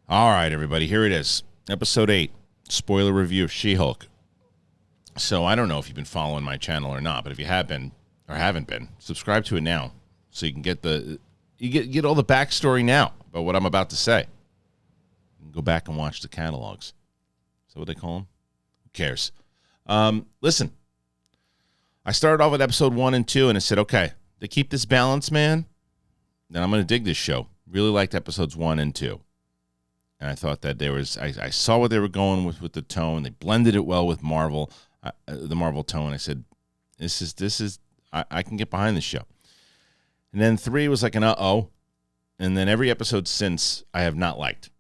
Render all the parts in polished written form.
All right, everybody, here it is. Episode 8, spoiler review of She-Hulk. So I don't know if you've been following my channel or not, but if you have been or haven't been, subscribe to it now so you can get get all the backstory now about what I'm about to say. You can go back and watch the catalogs. Is that what they call them? Who cares? Listen, I started off with episode 1 and 2, and I said, okay, to keep this balance, man, then I'm going to dig this show. Really liked episodes 1 and 2. And I thought that I saw what they were going with the tone. They blended it well with Marvel, the Marvel tone. I said, I can get behind this show. And then 3 was like an uh-oh. And then every episode since I have not liked.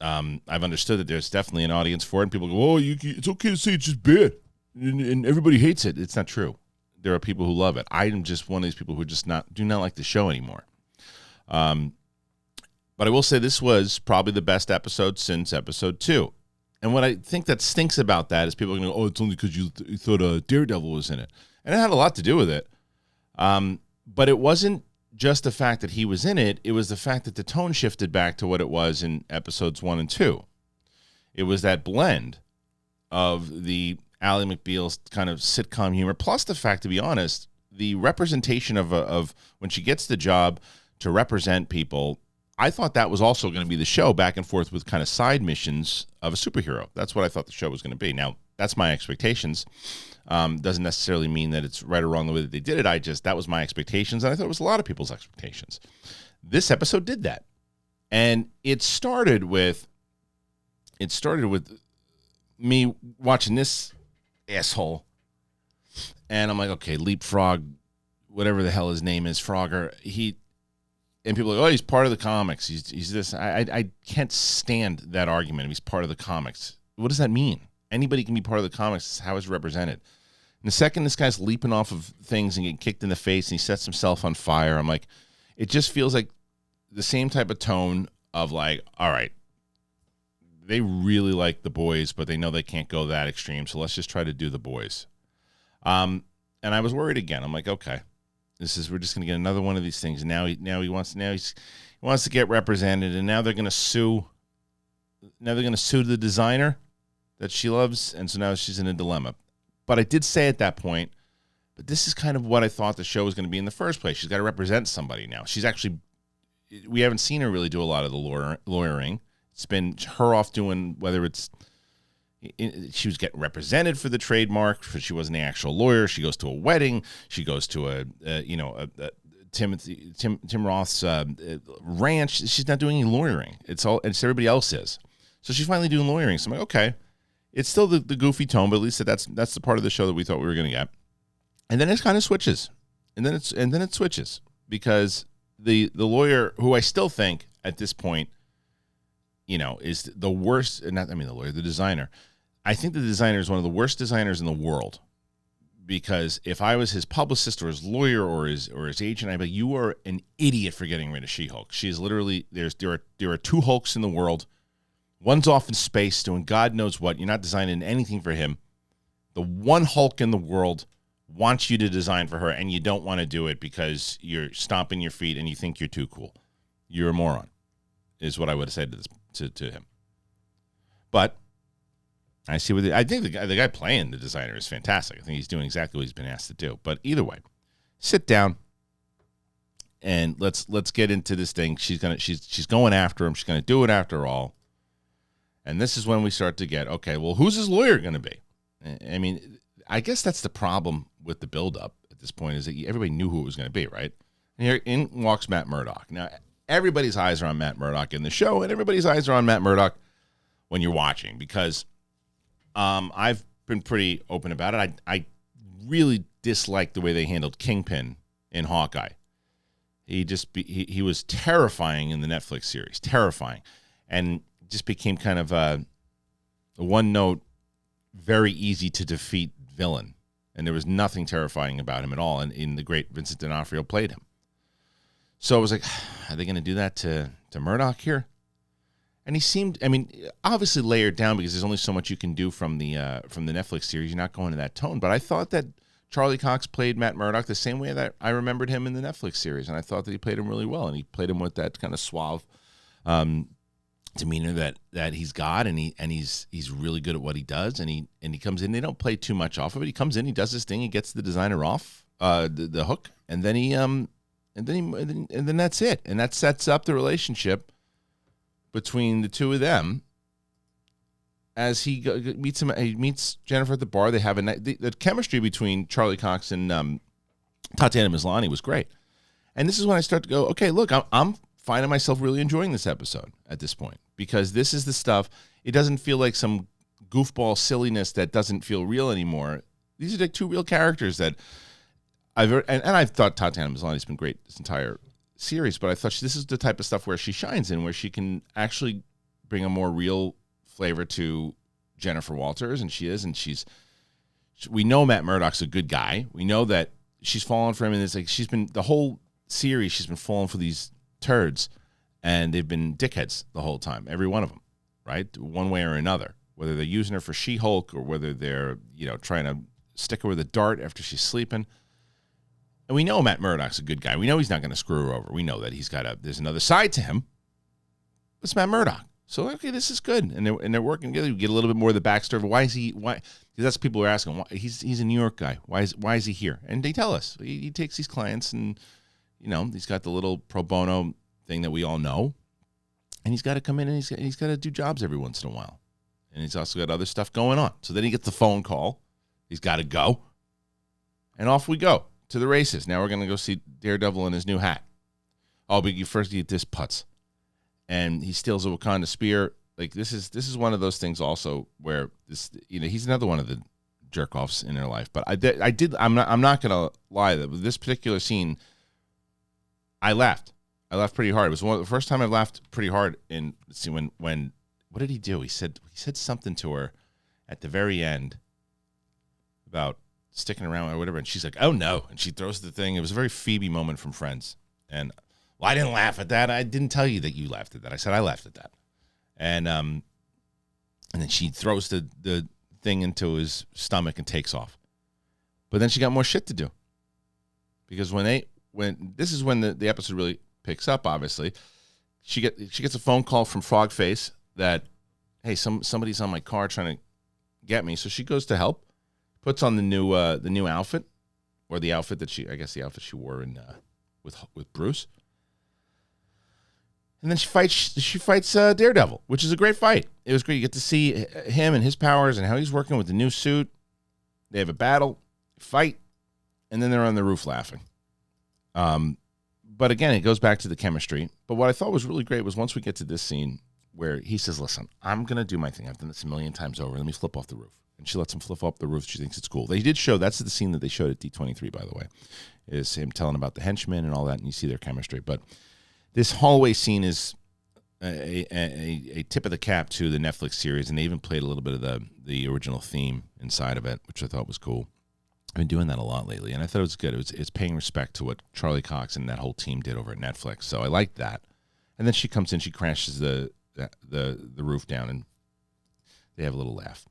I've understood that there's definitely an audience for it. And people go, oh, it's okay to say it's just bad. And everybody hates it. It's not true. There are people who love it. I am just one of these people who do not like the show anymore. But I will say this was probably the best episode since episode 2. And what I think that stinks about that is people are going to go, oh, it's only because you thought Daredevil was in it. And it had a lot to do with it. But it wasn't just the fact that he was in it. It was the fact that the tone shifted back to what it was in episodes 1 and 2. It was that blend of the Ally McBeal's kind of sitcom humor, plus the fact, to be honest, the representation of when she gets the job to represent people. I thought that was also going to be the show, back and forth with kind of side missions of a superhero. That's what I thought the show was going to be. Now, that's my expectations. Doesn't necessarily mean that it's right or wrong the way that they did it. That was my expectations, and I thought it was a lot of people's expectations. This episode did that. And it started with me watching this asshole, and I'm like, okay, Leapfrog, whatever the hell his name is, Frogger, and people are like, oh, he's part of the comics. He's this. I can't stand that argument. He's part of the comics. What does that mean? Anybody can be part of the comics. How is it represented? And the second this guy's leaping off of things and getting kicked in the face and he sets himself on fire, I'm like, it just feels like the same type of tone of like, all right, they really like the boys, but they know they can't go that extreme, so let's just try to do the boys. And I was worried again. I'm like, okay. We're just going to get another one of these things. He wants to get represented, and now they're going to sue. Now they're going to sue the designer that she loves, and so now she's in a dilemma. But I did say at that point, but this is kind of what I thought the show was going to be in the first place. She's got to represent somebody now. We haven't seen her really do a lot of the lawyering. It's been her off doing, whether it's she was getting represented for the trademark, but she wasn't the actual lawyer. She goes to a wedding. She goes to Tim Roth's ranch. She's not doing any lawyering. It's everybody else is. So she's finally doing lawyering. So I'm like, okay, it's still the goofy tone, but at least that's the part of the show that we thought we were going to get. And then it kind of switches, and then it switches because the lawyer, who I still think at this point, is the worst. The designer. I think the designer is one of the worst designers in the world, because if I was his publicist or his lawyer or his agent, I'd be like, you are an idiot for getting rid of She-Hulk. She is literally, there are 2 Hulks in the world. One's off in space doing God knows what. You're not designing anything for him. The one Hulk in the world wants you to design for her, and you don't want to do it because you're stomping your feet and you think you're too cool. You're a moron, is what I would have said to him. But I see I think the guy playing the designer is fantastic. I think he's doing exactly what he's been asked to do. But either way, sit down and let's get into this thing. She's going after him. She's gonna do it after all. And this is when we start to get, okay, well, who's his lawyer gonna be? I mean, I guess that's the problem with the buildup at this point, is that everybody knew who it was gonna be, right? And here in walks Matt Murdock. Now, everybody's eyes are on Matt Murdock in the show, and everybody's eyes are on Matt Murdock when you're watching, because I've been pretty open about it. I really dislike the way they handled Kingpin in Hawkeye. He was terrifying in the Netflix series, terrifying, and just became kind of a one-note, very easy to defeat villain, and there was nothing terrifying about him at all. And in the great Vincent D'Onofrio played him. So I was like, are they going to do that to Murdock here? And he seemed, obviously layered down, because there's only so much you can do from the Netflix series. You're not going to that tone. But I thought that Charlie Cox played Matt Murdock the same way that I remembered him in the Netflix series, and I thought that he played him really well, and he played him with that kind of suave demeanor that he's got, and he's really good at what he does, and he comes in. They don't play too much off of it. He comes in, he does his thing, he gets the designer off the hook, and then then that's it, and that sets up the relationship between the two of them. As he meets Jennifer at the bar, they have the chemistry between Charlie Cox and Tatiana Maslany was great. And this is when I start to go, okay, look, I'm finding myself really enjoying this episode at this point, because this is the stuff. It doesn't feel like some goofball silliness that doesn't feel real anymore. These are like two real characters that I've thought Tatiana Maslany's been great this entire series, but I thought this is the type of stuff where she shines in, where she can actually bring a more real flavor to Jennifer Walters, and we know Matt Murdock's a good guy. We know that she's fallen for him, and it's like she's been the whole series, she's been falling for these turds, and they've been dickheads the whole time, every one of them, right? One way or another, whether they're using her for She-Hulk or whether they're, trying to stick her with a dart after she's sleeping. And we know Matt Murdock's a good guy. We know he's not going to screw her over. We know that there's another side to him. It's Matt Murdock. So, okay, this is good. And they're working together. You get a little bit more of the backstory. Why? Because that's what people are asking. Why, he's a New York guy. Why is he here? And they tell us. He takes these clients, and, he's got the little pro bono thing that we all know. And he's got to come in, and he's got to do jobs every once in a while. And he's also got other stuff going on. So then he gets the phone call. He's got to go. And off we go to the races. Now we're going to go see Daredevil in his new hat. Oh, but you first get this putz. And he steals a Wakanda spear. Like, this is one of those things also where he's another one of the jerk offs in their life. But I'm not gonna lie, that with this particular scene, I laughed. I laughed pretty hard. It was the first time I laughed pretty hard in when what did he do? He said something to her at the very end about sticking around or whatever, and she's like, "Oh no!" And she throws the thing. It was a very Phoebe moment from Friends, and. Well, I didn't laugh at that. I didn't tell you that you laughed at that. I said I laughed at that. And then she throws the thing into his stomach and takes off. But then she got more shit to do. Because when this is when the episode really picks up, obviously. She gets a phone call from Frogface that, hey, somebody's on my car trying to get me. So she goes to help, puts on the new outfit, or the outfit that the outfit she wore in with Bruce. And then she fights Daredevil, which is a great fight. It was great. You get to see him and his powers and how he's working with the new suit. They have a battle, fight, and then they're on the roof laughing. But again, it goes back to the chemistry. But what I thought was really great was once we get to this scene where he says, listen, I'm going to do my thing. I've done this a million times over. Let me flip off the roof. And she lets him flip off the roof. She thinks it's cool. They did show, that's the scene that they showed at D23, by the way, is him telling about the henchmen and all that, and you see their chemistry. But this hallway scene is a tip of the cap to the Netflix series, and they even played a little bit of the original theme inside of it, which I thought was cool. I've been doing that a lot lately, and I thought it was good. It's paying respect to what Charlie Cox and that whole team did over at Netflix, so I liked that. And then she comes in, she crashes the roof down, and they have a little laugh.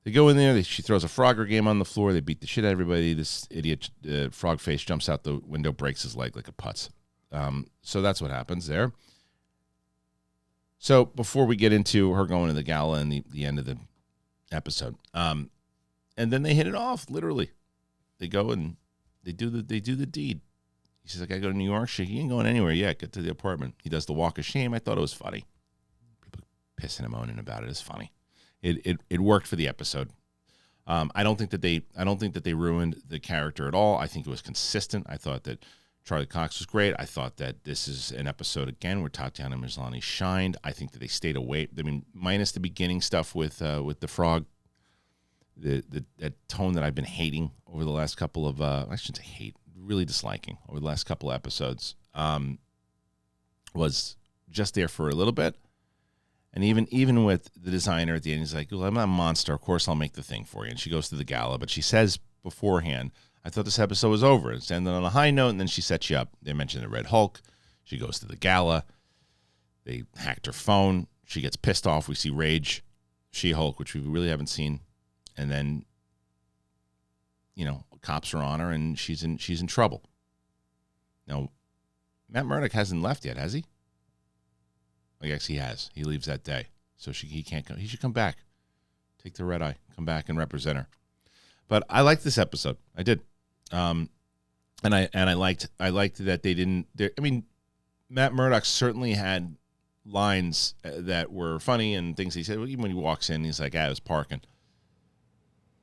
They go in there, she throws a Frogger game on the floor, they beat the shit out of everybody. This idiot Frogface jumps out the window, breaks his leg like a putz. So that's what happens there. So before we get into her going to the gala and the end of the episode, and then they hit it off, literally. They go and they do the deed. He says, I got to go to New York. He ain't going anywhere yet. Get to the apartment. He does the walk of shame. I thought it was funny. People pissing and moaning about it is funny. It worked for the episode. I don't think that they ruined the character at all. I think it was consistent. I thought that Charlie Cox was great. I thought that this is an episode, again, where Tatiana Maslany shined. I think that they stayed away. I mean, minus the beginning stuff with the frog, that tone that I've been hating over the last couple of, I shouldn't say hate, really disliking over the last couple of episodes, was just there for a little bit. And even with the designer at the end, he's like, well, I'm not a monster. Of course I'll make the thing for you. And she goes to the gala, but she says beforehand, I thought this episode was over. It's ended on a high note, and then she sets you up. They mention the Red Hulk. She goes to the gala. They hacked her phone. She gets pissed off. We see Rage, She-Hulk, which we really haven't seen. And then, cops are on her, and she's in trouble. Now, Matt Murdock hasn't left yet, has he? I guess he has. He leaves that day, so he can't come. He should come back, take the red eye, come back and represent her. But I liked this episode. I did, and I liked that they didn't. I mean, Matt Murdock certainly had lines that were funny and things he said. Even when he walks in, he's like, "I was parking,"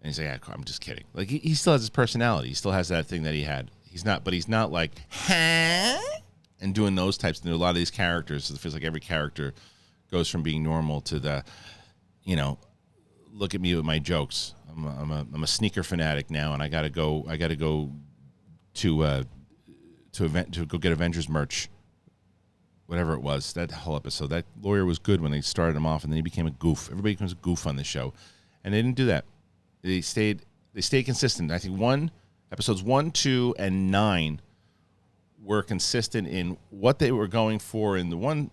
and he's like, "I'm just kidding." Like he still has his personality. He still has that thing that he had. He's not like, huh? And doing those types. And a lot of these characters, it feels like every character goes from being normal to the, look at me with my jokes. I'm a sneaker fanatic now, and I gotta go to go get Avengers merch. Whatever it was, that whole episode. That lawyer was good when they started him off, and then he became a goof. Everybody becomes a goof on the show, and they didn't do that. They stayed consistent. I think episodes 1, 2, and 9 were consistent in what they were going for in the one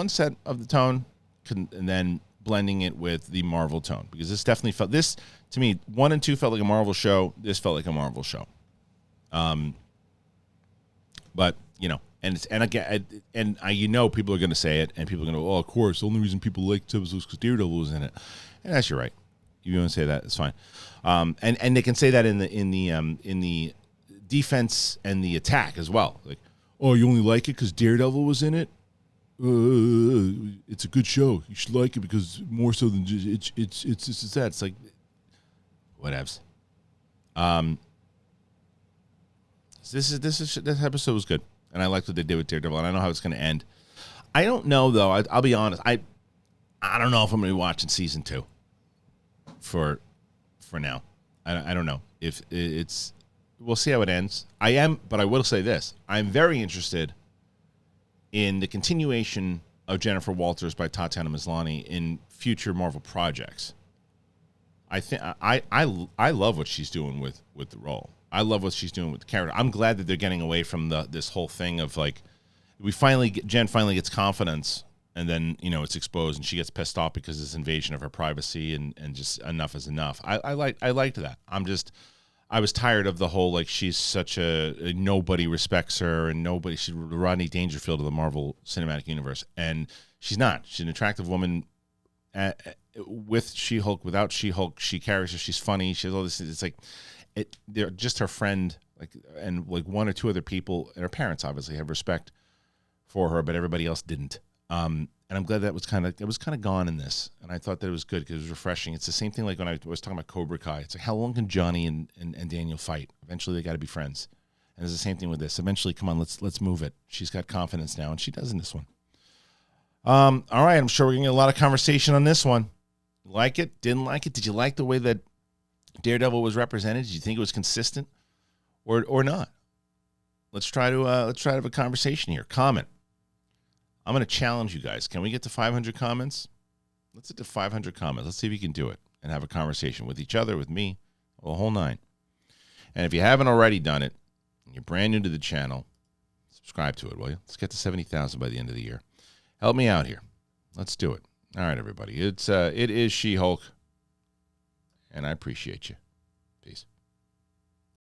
set of the tone, and then blending it with the Marvel tone, because this definitely felt, this to me, 1 and 2 felt like a Marvel show. This felt like a Marvel show. But people are going to say it, and people are going to, of course, the only reason people like this was because Daredevil was in it. And that's, you're right. You want to say that, it's fine. And they can say that in the defense and the attack as well. Like, oh, you only like it because Daredevil was in it? It's a good show. You should like it because more so than just it's that. It's like, whatevs. This episode was good, and I liked what they did with Daredevil, and I know how it's going to end. I don't know though. I'll be honest. I don't know if I'm going to be watching season 2 for now. I don't know if it's. We'll see how it ends. But I will say this: I'm very interested in the continuation of Jennifer Walters by Tatiana Maslany in future Marvel projects. I think I love what she's doing with the role. I love what she's doing with the character. I'm glad that they're getting away from this whole thing of like, Jen finally gets confidence, and then it's exposed, and she gets pissed off because of this invasion of her privacy, and just enough is enough. I liked that. I was tired of the whole, like, she's such a nobody respects her, and she's Rodney Dangerfield of the Marvel Cinematic Universe, and she's not. She's an attractive woman with She-Hulk, without She-Hulk. She carries her. She's funny. She has all this. It's like they're just her friend, and 1 or 2 other people, and her parents obviously have respect for her, but everybody else didn't. And I'm glad that was kind of gone in this, and I thought that it was good because it was refreshing. It's the same thing like when I was talking about Cobra Kai. It's like, how long can Johnny and Daniel fight? Eventually, they got to be friends. And it's the same thing with this. Eventually, come on, let's move it. She's got confidence now, and she does in this one. All right, I'm sure we're gonna get a lot of conversation on this one. Like it? Didn't like it? Did you like the way that Daredevil was represented? Did you think it was consistent, or not? Let's try to have a conversation here. Comment. I'm going to challenge you guys. Can we get to 500 comments? Let's get to 500 comments. Let's see if you can do it and have a conversation with each other, with me, the whole 9. And if you haven't already done it, and you're brand new to the channel, subscribe to it, will you? Let's get to 70,000 by the end of the year. Help me out here. Let's do it. All right, everybody. It is She-Hulk, and I appreciate you. Peace.